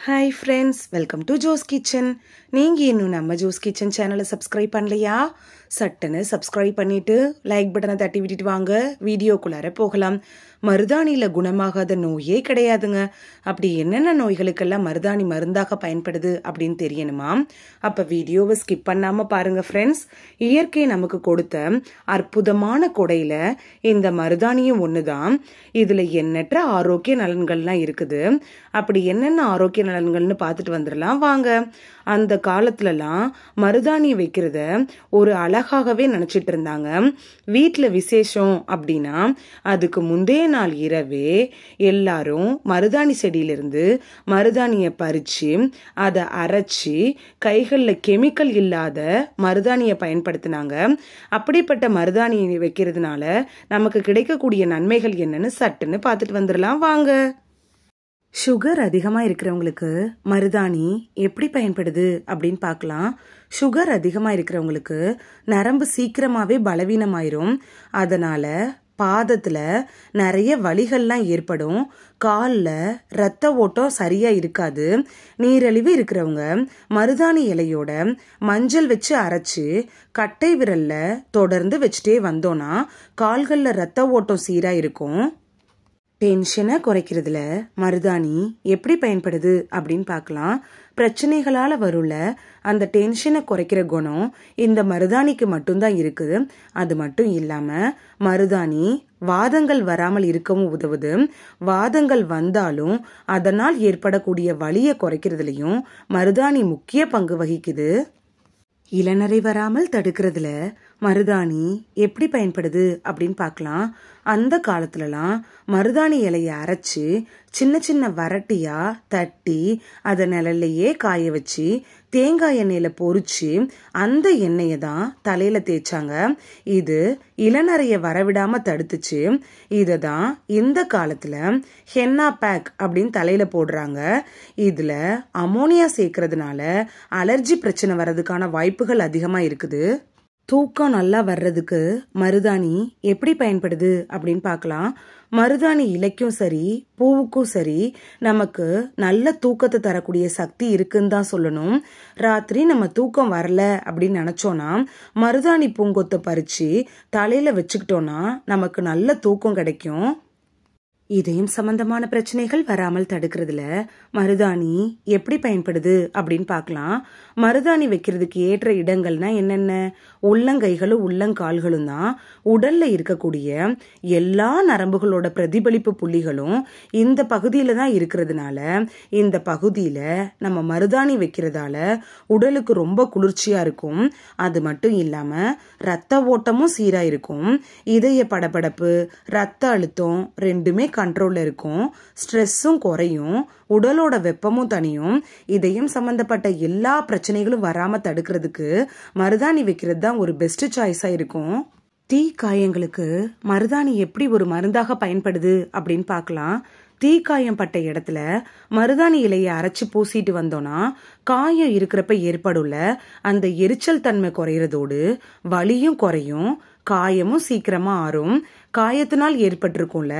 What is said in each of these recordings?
Hi friends, welcome to Jo's kitchen. நீங்கள் இன்னும் நம்ம ஜோஸ் கிச்சன் சேனலை சப்ஸ்கிரைப் பண்ணலையா? சட்டுன்னு சப்ஸ்கிரைப் பண்ணிவிட்டு லைக் பட்டனை தட்டி விட்டுட்டு வாங்க, வீடியோக்குள்ளார போகலாம். மருதாணியில் குணமாகாத நோயே கிடையாதுங்க. அப்படி என்னென்ன நோய்களுக்கெல்லாம் மருதாணி மருந்தாக பயன்படுது அப்படின்னு தெரியணுமா? அப்போ வீடியோவை ஸ்கிப் பண்ணாமல் பாருங்கள் ஃப்ரெண்ட்ஸ். இயற்கை நமக்கு கொடுத்த அற்புதமான கொடையில் இந்த மருதாணியும் ஒன்று தான். இதில் எண்ணற்ற ஆரோக்கிய நலன்கள்லாம் இருக்குது. அப்படி என்னென்ன ஆரோக்கிய நலன்கள்னு பார்த்துட்டு வந்துடலாம் வாங்க. அந்த காலத்துலலாம் மருதாணி வைக்கிறத ஒரு அழகாகவே நினச்சிட்டு இருந்தாங்க. வீட்டில் விசேஷம் அப்படின்னா அதுக்கு முந்தைய நாள் இரவே எல்லாரும் மருதாணி செடியிலிருந்து மருதாணியை பறித்து அதை அரைச்சி கைகளில் கெமிக்கல் இல்லாத மருதாணியை பயன்படுத்தினாங்க. அப்படிப்பட்ட மருதாணி வைக்கிறதுனால நமக்கு கிடைக்கக்கூடிய நன்மைகள் என்னன்னு சட்டுன்னு பார்த்துட்டு வந்துடலாம் வாங்க. சுகர் அதிகமாக இருக்கிறவங்களுக்கு மருதாணி எப்படி பயன்படுது அப்படின்னு பார்க்கலாம். சுகர் அதிகமாக இருக்கிறவங்களுக்கு நரம்பு சீக்கிரமாகவே பலவீனமாயிரும். அதனால் பாதத்தில் நிறைய வலிகள்லாம் ஏற்படும். காலில் இரத்த ஓட்டம் சரியாக இருக்காது. நீரிழிவு இருக்கிறவங்க மருதாணி இலையோட மஞ்சள் வச்சு அரைச்சி கட்டை விரலில் தொடர்ந்து வச்சுட்டே வந்தோன்னா கால்களில் இரத்த ஓட்டம் சீராக இருக்கும். டென்ஷனை குறைக்கிறதுல மருதாணி எப்படி பயன்படுது அப்படின்னு பார்க்கலாம். பிரச்சனைகளால் வரும்ல அந்த டென்ஷனை குறைக்கிற குணம் இந்த மருதாணிக்கு மட்டும்தான் இருக்குது. அது மட்டும் இல்லாமல் மருதாணி வாதங்கள் வராமல் இருக்கவும் உதவுது. வாதங்கள் வந்தாலும் அதனால் ஏற்படக்கூடிய வலியை குறைக்கிறதுலையும் மருதாணி முக்கிய பங்கு வகிக்குது. இளநரை வராமல் தடுக்கிறதுல மருதாணி எப்படி பயன்படுது அப்படின்னு பார்க்கலாம். அந்த காலத்துலலாம் மருதாணி இலையை அரைச்சி சின்ன சின்ன வரட்டியா தட்டி அதை நிழல்லையே காய வச்சு தேங்காய் எண்ணெயில் பொரிச்சு அந்த எண்ணெயை தான் தலையில் தேய்ச்சாங்க. இது இளநரையை வரவிடாமல் தடுத்துச்சு. இதை தான் இந்த காலத்தில் ஹென்னா பேக் அப்படின்னு தலையில் போடுறாங்க. இதில் அமோனியா சேர்க்கறதுனால அலர்ஜி பிரச்சனை வர்றதுக்கான வாய்ப்புகள் அதிகமாக இருக்குது. தூக்கம் நல்லா வர்றதுக்கு மருதாணி எப்படி பயன்படுது அப்படின்னு பார்க்கலாம். மருதாணி இலைக்கும் சரி பூவுக்கும் சரி நமக்கு நல்ல தூக்கத்தை தரக்கூடிய சக்தி இருக்குன்னு தான் சொல்லணும். ராத்திரி நம்ம தூக்கம் வரல அப்படின்னு நினச்சோன்னா மருதாணி பூங்கொத்தை பறித்து தலையில் வச்சுக்கிட்டோன்னா நமக்கு நல்ல தூக்கம் கிடைக்கும். இதயம் சம்பந்தமான பிரச்சனைகள் வராமல் தடுக்கிறதுல மருதாணி எப்படி பயன்படுது அப்படின்னு பார்க்கலாம். மருதாணி வைக்கிறதுக்கு ஏற்ற இடங்கள்னா என்னென்ன? உள்ளங்கைகளும் உள்ளங்கால்களும் தான். உடல்ல இருக்கக்கூடிய எல்லா நரம்புகளோட பிரதிபலிப்பு புள்ளிகளும் இந்த பகுதியில தான் இருக்கிறதுனால இந்த பகுதியில நம்ம மருதாணி வைக்கிறதால உடலுக்கு ரொம்ப குளிர்ச்சியா இருக்கும். அது மட்டும் இல்லாம ரத்த ஓட்டமும் சீரா இருக்கும். இதய படபடப்பு ரத்த அழுத்தம் ரெண்டுமே கண்ட்ரோல்ல இருக்கும். ஸ்ட்ரெஸ்ஸும் குறையும். உடலோட வெப்பமும் தனியும். இதயம் சம்பந்தப்பட்ட எல்லா பிரச்சனைகளும் வராம தடுக்கிறதுக்கு மருதாணி வைக்கிறது தான் ஒரு பெஸ்ட் சாய்ஸா இருக்கும். தீ காயங்களுக்கு மருதாணி எப்படி ஒரு மருந்தாக பயன்படுது அப்படின்னு பார்க்கலாம். தீக்காயம் பட்ட இடத்துல மருதாணி இலையை அரைச்சி பூசிட்டு வந்தோம்னா காயம் இருக்கிறப்ப ஏற்படும்ல அந்த எரிச்சல் தன்மை குறையிறதோடு வலியும் குறையும். காயமும் சீக்கிரமா ஆறும். காயத்தினால் ஏற்பட்டிருக்கும்ல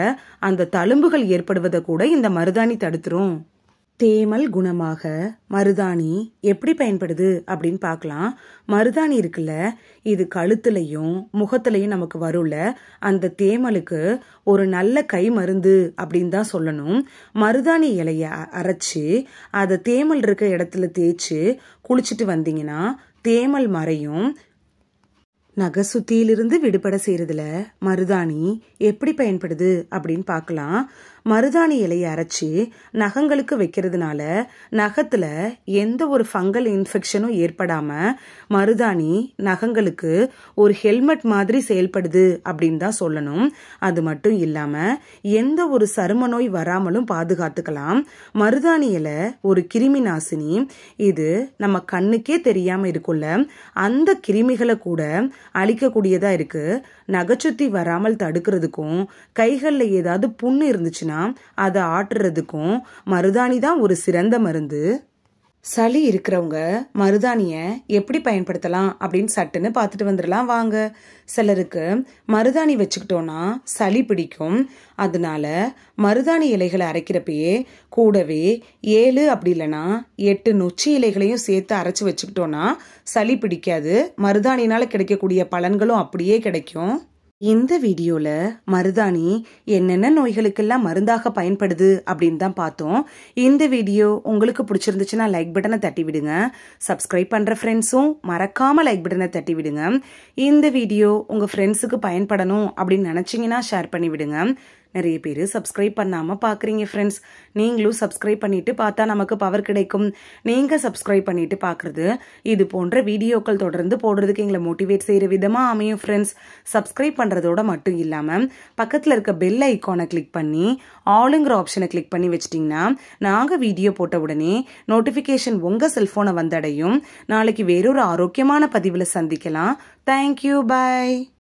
அந்த தழும்புகள் ஏற்படுவதை கூட இந்த மருதாணி தடுத்துரும். தேமல் குணமாக மருதாணி எப்படி பயன்படுது அப்படின்னு பார்க்கலாம். மருதாணி இருக்குல்ல இது கழுத்துலையும் முகத்திலையும் நமக்கு வரும்ல அந்த தேமலுக்கு ஒரு நல்ல கை மருந்து அப்படின்னு தான் சொல்லணும். மருதாணி இலையை அரைச்சி அதை தேமல் இருக்க இடத்துல தேய்ச்சி குளிச்சுட்டு வந்தீங்கன்னா தேமல் மறையும். நகை சுத்தியிலிருந்து விடுபட செய்யறதுல மருதாணி எப்படி பயன்படுது அப்படின்னு பார்க்கலாம். மருதாணி இலையை அரைச்சி நகங்களுக்கு வைக்கிறதுனால நகத்துல எந்த ஒரு ஃபங்கல் இன்ஃபெக்ஷனும் ஏற்படாம மருதாணி நகங்களுக்கு ஒரு ஹெல்மெட் மாதிரி செயல்படுது அப்படின்னு தான் சொல்லணும். அது மட்டும் இல்லாம எந்த ஒரு சரும நோய் வராமலும் பாதுகாத்துக்கலாம். மருதாணி இலை ஒரு கிருமி நாசினி. இது நம்ம கண்ணுக்கே தெரியாம இருக்கும்ல அந்த கிருமிகளை கூட அழிக்கக்கூடியதா இருக்கு. நகைச்சுத்தி வராமல் தடுக்கிறதுக்கும் கைகளில் ஏதாவது புண்ணு இருந்துச்சுன்னா அதை ஆட்டுறதுக்கும் மருதாணி தான் ஒரு சிறந்த மருந்து. சளி இருக்கிறவங்க மருதாணியை எப்படி பயன்படுத்தலாம் அப்படின்னு சட்டுன்னு பார்த்துட்டு வந்துடலாம் வாங்க. சிலருக்கு மருதாணி வச்சுக்கிட்டோன்னா சளி பிடிக்கும். அதனால மருதாணி இலைகளை அரைக்கிறப்பயே கூடவே 7 அப்படி இல்லைன்னா 8 நொச்சி இலைகளையும் சேர்த்து அரைச்சி வச்சுக்கிட்டோன்னா சளி பிடிக்காது. மருதாணினால கிடைக்கக்கூடிய பலன்களும் அப்படியே கிடைக்கும். இந்த வீடியோல மருதாணி என்னென்ன நோய்களுக்கெல்லாம் மருந்தாக பயன்படுது அப்படின்னு தான் பார்த்தோம். இந்த வீடியோ உங்களுக்கு பிடிச்சிருந்துச்சுன்னா லைக் பட்டனை தட்டி விடுங்க. சப்ஸ்கிரைப் பண்ற ஃப்ரெண்ட்ஸும் மறக்காம லைக் பட்டனை தட்டி விடுங்க. இந்த வீடியோ உங்க ஃப்ரெண்ட்ஸுக்கு பயன்படணும் அப்படின்னு நினைச்சீங்கன்னா ஷேர் பண்ணி விடுங்க. நிறைய பேர் சப்ஸ்கிரைப் பண்ணாமல் பார்க்குறீங்க ஃப்ரெண்ட்ஸ். நீங்களும் சப்ஸ்கிரைப் பண்ணிட்டு பார்த்தா நமக்கு பவர் கிடைக்கும். நீங்கள் சப்ஸ்கிரைப் பண்ணிட்டு பார்க்குறது இது போன்ற வீடியோக்கள் தொடர்ந்து போடுறதுக்கு எங்களை மோட்டிவேட் செய்கிற விதமாக அமையும் ஃப்ரெண்ட்ஸ். சப்ஸ்கிரைப் பண்ணுறதோட மட்டும் இல்லாமல் பக்கத்தில் இருக்க பெல் ஐக்கானை கிளிக் பண்ணி ஆளுங்கிற ஆப்ஷனை கிளிக் பண்ணி வச்சிட்டிங்கன்னா நாங்கள் வீடியோ போட்ட உடனே நோட்டிஃபிகேஷன் உங்கள் செல்ஃபோனை வந்தடையும். நாளைக்கு வேறொரு ஆரோக்கியமான பதிவில் சந்திக்கலாம். தேங்க்யூ, பாய்.